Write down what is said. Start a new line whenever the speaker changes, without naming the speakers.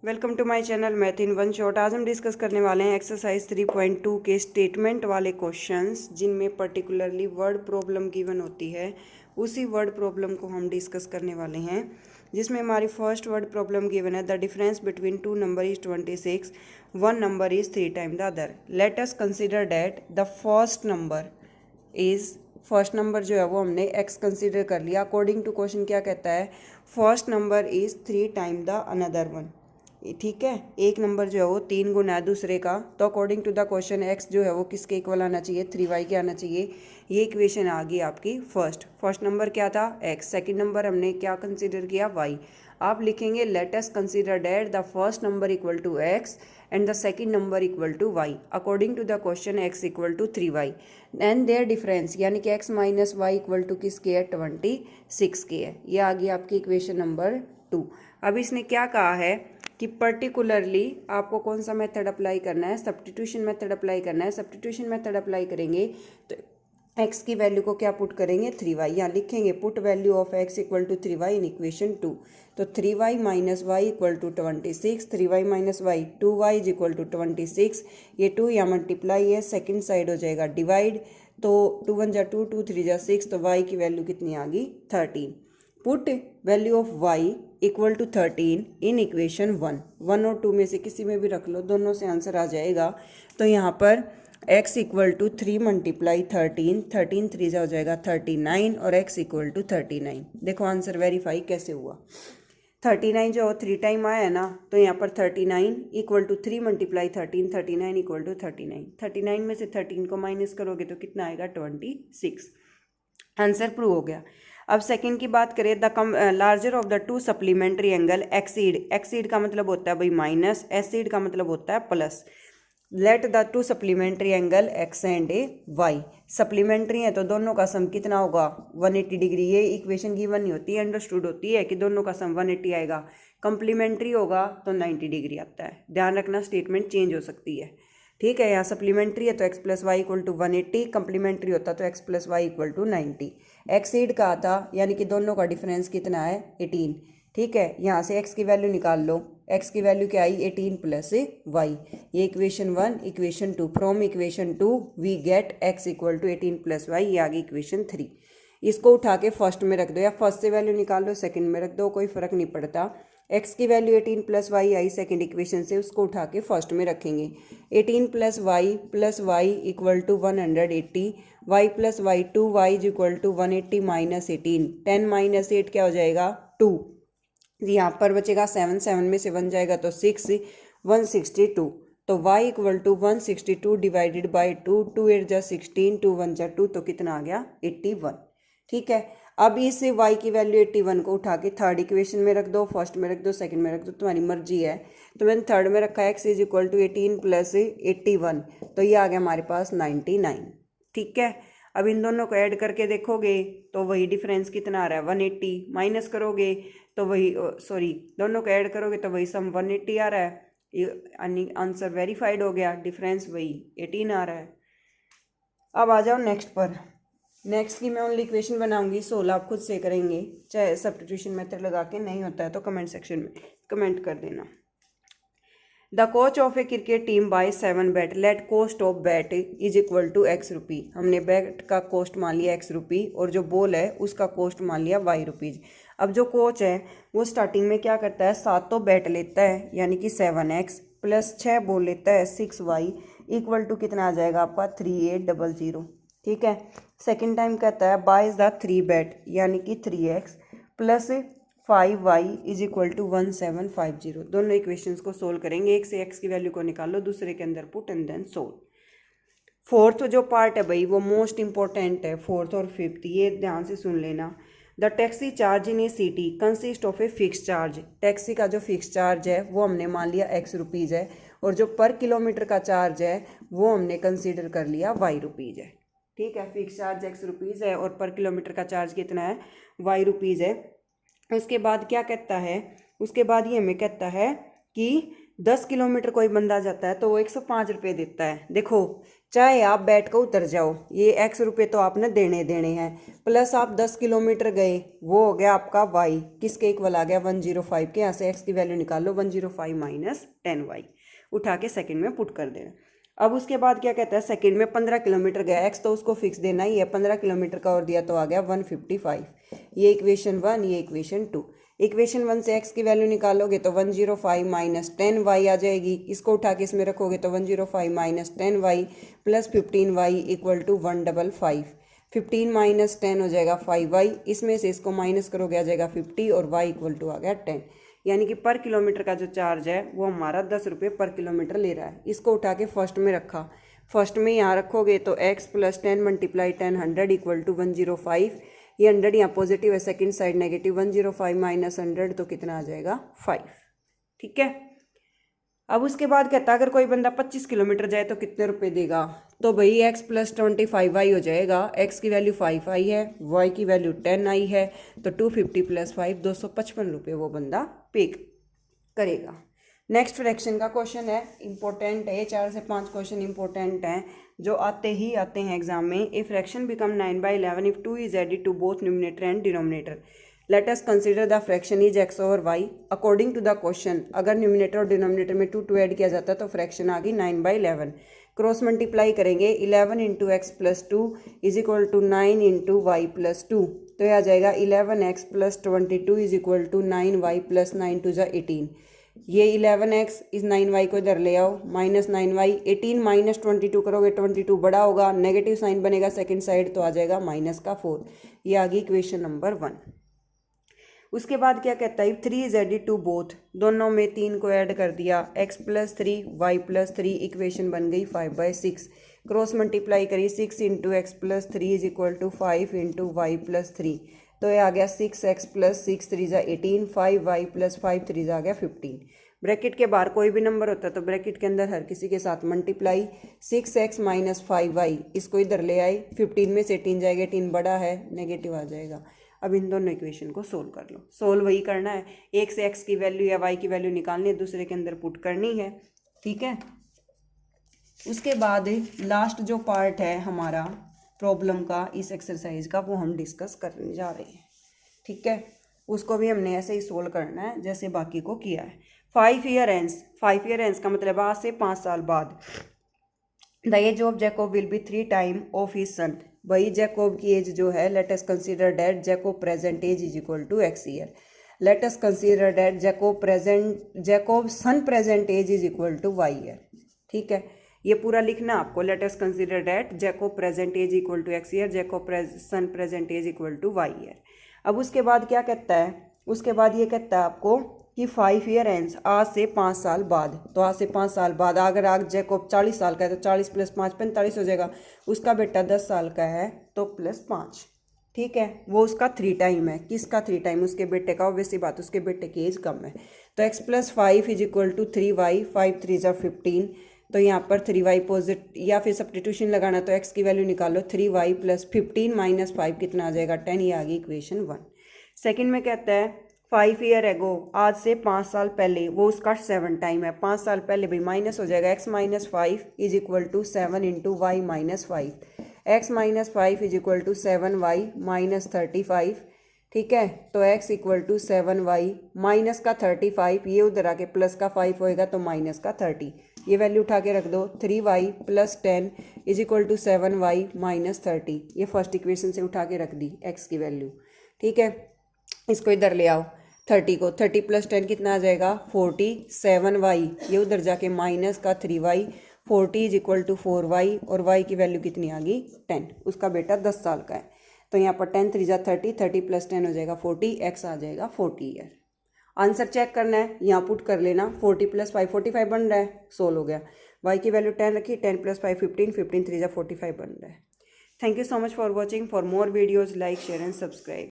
Welcome to my channel math in one shot. आज हम discuss करने वाले हैं एक्सरसाइज 3.2 के स्टेटमेंट वाले क्वेश्चंस, जिनमें पर्टिकुलरली वर्ड प्रॉब्लम गिवन होती है। उसी वर्ड प्रॉब्लम को हम डिस्कस करने वाले हैं, जिसमें हमारी फर्स्ट वर्ड प्रॉब्लम गिवन है the difference between two number is 26, one number is 3 time the other. Late us consider that the first number जो है वो हमने x कंसिडर कर लिया। अकॉर्डिंग टू क्वेश्चन क्या कहता है, first number is 3 time the another one. ठीक है, एक नंबर जो है वो 3 गुना है दूसरे का, तो according to the question x जो है वो किसके इक्वल आना चाहिए, 3y के आना चाहिए। ये इक्वेशन आ गई आपकी फर्स्ट नंबर क्या था x, सेकंड नंबर हमने क्या कंसीडर किया y। आप लिखेंगे let us consider that the first number equal to x and the second number equal to y। According to the question x equal to 3y and their difference यानी कि x minus Y equal to किसके है, 26 के है। ये आ गई आपकी इक्वेशन नंबर 2। अब इसने क्या कहा है कि पर्टिकुलरली आपको कौन सा मेथड अप्लाई करना है, सब्स्टिट्यूशन मेथड अप्लाई करना है। सब्स्टिट्यूशन मेथड अप्लाई करेंगे तो x की वैल्यू को क्या पुट करेंगे, 3y। यहाँ लिखेंगे put value of x equal to 3y in equation 2। तो 3y minus Y equal to 26, 3y minus Y 2y is equal to 26। ये 2 यहाँ मल्टीप्लाई है, सेकेंड साइड हो जाएगा डिवाइड, तो 2 1 जा 2, 2 3 जा 6, तो y की वैल्यू कितनी आ गई, 13। Put value of y equal to 13 in equation 1 और 2 में से किसी में भी रख लो, दोनों से आंसर आ जाएगा। तो यहाँ पर x इक्वल टू 3 मल्टीप्लाई 13, 13 3 जा हो जाएगा 39 और x इक्वल टू 39। देखो आंसर वेरीफाई कैसे हुआ। 39 जो 3 टाइम आया है ना, तो यहाँ पर 39 equal to 3 multiply 13, 39 equal to 39। 39 में से 13 को माइनस करोगे तो कितना आएगा, 26। आंसर प्रूव हो गया। अब सेकंड की बात करें, the larger of the two supplementary angle exceed का मतलब होता है भाई माइनस, एसिड का मतलब होता है plus. Let the two supplementary angle X and Y. Supplementary है तो दोनों का सम कितना होगा, 180 डिग्री। ये इक्वेशन गिवन नहीं होती है, अंडरस्टूड होती है कि दोनों का सम 180 आएगा। कंप्लीमेंट्री होगा तो 90 डिग्री आता है। ध्यान रखना, स्टेटमेंट चेंज हो सकती है। ठीक है, यहाँ सप्लीमेंट्री है तो x plus Y equal to 180, complementary होता तो x plus Y equal to 90। Exceed का आता यानी कि दोनों का डिफरेंस कितना है, 18। ठीक है, यहाँ से x की वैल्यू निकाल लो, x की वैल्यू क्या आई, 18 प्लस वाई। ये equation 1, equation 2। From equation 2 we get x equal to 18 plus Y. ये आ गई इक्वेशन 3। इसको उठा के फर्स्ट में रख दो, या फर्स्ट से वैल्यू निकाल लो सेकंड में रख दो, कोई फर्क नहीं पड़ता। x की वैल्यू 18 प्लस वाई आई सेकेंड इक्वेशन से, उसको उठा के फर्स्ट में रखेंगे। 18 plus Y equal to 180, Y plus Y 2y is equal to 180 minus 18। 10 minus 8 क्या हो जाएगा, 2। यहाँ पर बचेगा 7, 7 में से 1 जाएगा तो 6, 162। तो y equal to 162 divided by 2, 2 8 जा 16, 2 1 जा 2, तो कितना आ गया, 81। ठीक है, अब इस y की वैल्यू 81 को उठा के थर्ड इक्वेशन में रख दो, फर्स्ट में रख दो, सेकंड में रख दो, तुम्हारी मर्जी है। तो मैंने थर्ड में रखा x is equal to 18 plus 81, तो ये आ गया हमारे पास 99। ठीक है, अब इन दोनों को ऐड करके देखोगे तो वही डिफरेंस कितना आ रहा है, 180। माइनस करोगे तो वही दोनों को ऐड करोगे तो वही सम 180 आ रहा है। आंसर वेरीफाइड हो गया, डिफरेंस वही 18 आ रहा है। अब आ जाओ नेक्स्ट पर। नेक्स्ट की मैं ओनली इक्वेशन बनाऊंगी, 16 आप खुद से करेंगे, चाहे सब्स्टिट्यूशन मेथड लगा के। नहीं होता है तो कमेंट सेक्शन में कमेंट कर देना। The coach of a cricket team buy 7 bat, let cost of bat is equal to x rupee. हमने बैट का कॉस्ट मान लिया x रुपी, और जो बॉल है उसका कॉस्ट मान लिया y रुपीज़। अब जो कोच है वो स्टार्टिंग में क्या करता है, 7 तो बैट लेता है यानी कि 7x प्लस 6 बॉल लेता है 6y इक्वल टू कितना आ जाएगा आपका, 3800। ठीक है, सेकेंड टाइम कहता है बाइज द 3 बैट यानी कि 3x plus 5y is equal to 1750। दोनों इक्वेशंस को सोल्व करेंगे, एक से x की वैल्यू को निकालो, दूसरे के अंदर put and then solve. Fourth जो पार्ट है भाई वो मोस्ट इंपॉर्टेंट है, फोर्थ और फिफ्थ, ये ध्यान से सुन लेना। The taxi charge in a city consist of a fix charge. Taxi का जो फिक्स चार्ज है वो हमने मान लिया x रुपीज़ है, और जो पर किलोमीटर का चार्ज है वो हमने कंसिडर कर लिया y रुपीज़ है। ठीक है, फिक्स चार्ज x रुपीज़ है और पर किलोमीटर का चार्ज कितना है, y रुपीज़ है। उसके बाद क्या कहता है, उसके बाद ये हमें कहता है कि 10 किलोमीटर कोई बंदा जाता है तो वो 105 रुपये देता है। देखो चाहे आप बैठ कर उतर जाओ, ये x रुपये तो आपने देने हैं, प्लस आप 10 किलोमीटर गए, वो हो गया आपका y, किसके इक्वल आ गया 105 के। यहाँ से x की वैल्यू निकाल लो, 105 माइनस 10y, उठा के सेकंड में पुट कर देना। अब उसके बाद क्या कहता है, सेकंड में 15 किलोमीटर गया, x तो उसको फिक्स देना ही है, 15 किलोमीटर का और दिया तो आ गया 155। ये इक्वेशन 1, ये इक्वेशन 2। इक्वेशन 1 से x की वैल्यू निकालोगे तो 105 माइनस 10y आ जाएगी, इसको उठा के इसमें रखोगे तो 105 minus 10y plus 15y equal to 155। 15 minus 10 हो जाएगा 5y, इसमें से इसको माइनस करोगे आ जाएगा 50 और y इक्वल टू आ गया 10। यानी कि पर किलोमीटर का जो चार्ज है वो हमारा 10 रुपये पर किलोमीटर ले रहा है। इसको उठा के फर्स्ट में रखा, फर्स्ट में यहाँ रखोगे तो x plus 10 multiply 10 100 equal to 105। ये 100 यहाँ पॉजिटिव है, सेकंड साइड नेगेटिव, 105 माइनस 100 तो कितना आ जाएगा 5। ठीक है। अब उसके बाद कहता है अगर कोई बंदा 25 किलोमीटर जाए तो कितने रुपए देगा, तो भाई x प्लस 25y हो जाएगा। x की वैल्यू 5i है, y की वैल्यू 10i है, तो 250 प्लस 5 255 रुपये वो बंदा पे करेगा। नेक्स्ट फ्रैक्शन का क्वेश्चन है, इंपॉर्टेंट है, 4 से 5 क्वेश्चन इंपॉर्टेंट हैं जो आते हैं एग्जाम में। A fraction become 9/11 if 2 is added to both numerator and denominator. Let us consider the fraction is x over y। According to the question अगर न्यूमिनेटर और डिनोमिनेटर में 2 ऐड किया जाता है तो फ्रैक्शन आ गई 9/11। क्रॉस मल्टीप्लाई करेंगे, 11 into X plus 2 is equal to 9 into Y plus 2, तो यह आ जाएगा 11x plus 22 is equal to 9y plus 9 two ज़ा 18। ये 11x इस 9y को इधर ले आओ, माइनस 9y, 18 माइनस 22 करोगे 22 बड़ा होगा, नेगेटिव साइन बनेगा सेकंड साइड तो आ जाएगा माइनस का 4। ये आ गई इक्वेशन नंबर 1। उसके बाद क्या कहता है, 3 इज एडिड टू बोथ, दोनों में 3 को ऐड कर दिया, x plus 3 Y plus 3, equation बन गई 5/6। क्रॉस मल्टीप्लाई करी, 6 into X plus 3 is equal to 5 into Y plus 3, तो ये आ गया 6x प्लस 6 3 ज़ा 18, 5y प्लस 5 3 ज़ा आ गया 15। ब्रैकेट के बाहर कोई भी नंबर होता है तो ब्रैकेट के अंदर हर किसी के साथ मल्टीप्लाई, 6x माइनस 5y, इसको इधर ले आई, 15 में से 18 जाएगा, 18 बड़ा है नेगेटिव आ जाएगा। अब इन दोनों इक्वेशन को सोल्व कर लो। सोल्व वही करना है, एक से x की वैल्यू या y की वैल्यू निकालनी है, दूसरे के अंदर पुट करनी है। ठीक है। उसके बाद लास्ट जो पार्ट है हमारा प्रॉब्लम का इस एक्सरसाइज का, वो हम डिस्कस करने जा रहे हैं। ठीक है। उसको भी हमने ऐसे ही सोल्व करना है जैसे बाकी को किया है। 5 ईयर एंड्स, 5 ईयर एंड्स का मतलब आज से 5 साल बाद। The age of Jacob will be 3 time of his son. वही जैकोब की एज जो है, let us consider that Jacob present age is equal to x year. Let us consider that Jacob son present age is equal to y year. ठीक है। ये पूरा लिखना आपको, let us consider that Jacob present age equal to x year, Jacob son present age equal to y year. अब उसके बाद क्या कहता है, उसके बाद ये कहता है आपको कि 5 ईयर एंड्स, आज से 5 साल बाद। तो आज से 5 साल बाद अगर आज जैकोब 40 साल का है तो 40 प्लस 5 45 हो जाएगा। उसका बेटा 10 साल का है तो प्लस 5। ठीक है। वो उसका 3 टाइम है। किसका 3 टाइम? उसके बेटे का। ऑब्वियसली बात, उसके बेटे की एज कम है। तो x plus 5 is equal to 3y, 5 3 ज़ा 15, तो यहाँ पर 3y पॉजिट या फिर सब्स्टिट्यूशन लगाना तो x की वैल्यू निकालो, 3y प्लस 15 माइनस 5 कितना आ जाएगा 10। ये आ गई इक्वेशन 1। सेकंड में कहता है 5 ईयर एगो, आज से 5 साल पहले, वो उसका 7 टाइम है। 5 साल पहले भाई माइनस हो जाएगा, x minus 5 is equal to 7 into Y minus 5, x minus 5 is equal to 7y minus 35। ठीक है। तो x equal to 7y minus का 35, ये उधर आके प्लस का 5 होएगा तो माइनस का 30। ये वैल्यू उठा के रख दो, 3y plus 10 is equal to 7y minus 30। ये फर्स्ट इक्वेशन से उठा के रख दी x की वैल्यू। ठीक है। इसको इधर ले आओ, 30 को, 30 प्लस 10 कितना आ जाएगा 47y, ये उधर जाके माइनस का 3y, 40 is equal to 4y, और y की वैल्यू कितनी आ गई 10। उसका बेटा 10 साल का है तो यहाँ पर 10 3 ज़ा 30, 30 प्लस 10 हो जाएगा 40, x आ जाएगा 40 ईयर। आंसर चेक करना है, यहाँ पुट कर लेना, 40 प्लस 5 45 बन रहा है, सोल्व हो गया। y की वैल्यू 10 रखी, 10 प्लस 5 15, 15 3 ज़ा 45 बन रहा है। Thank you so much for watching. For more videos like share and subscribe.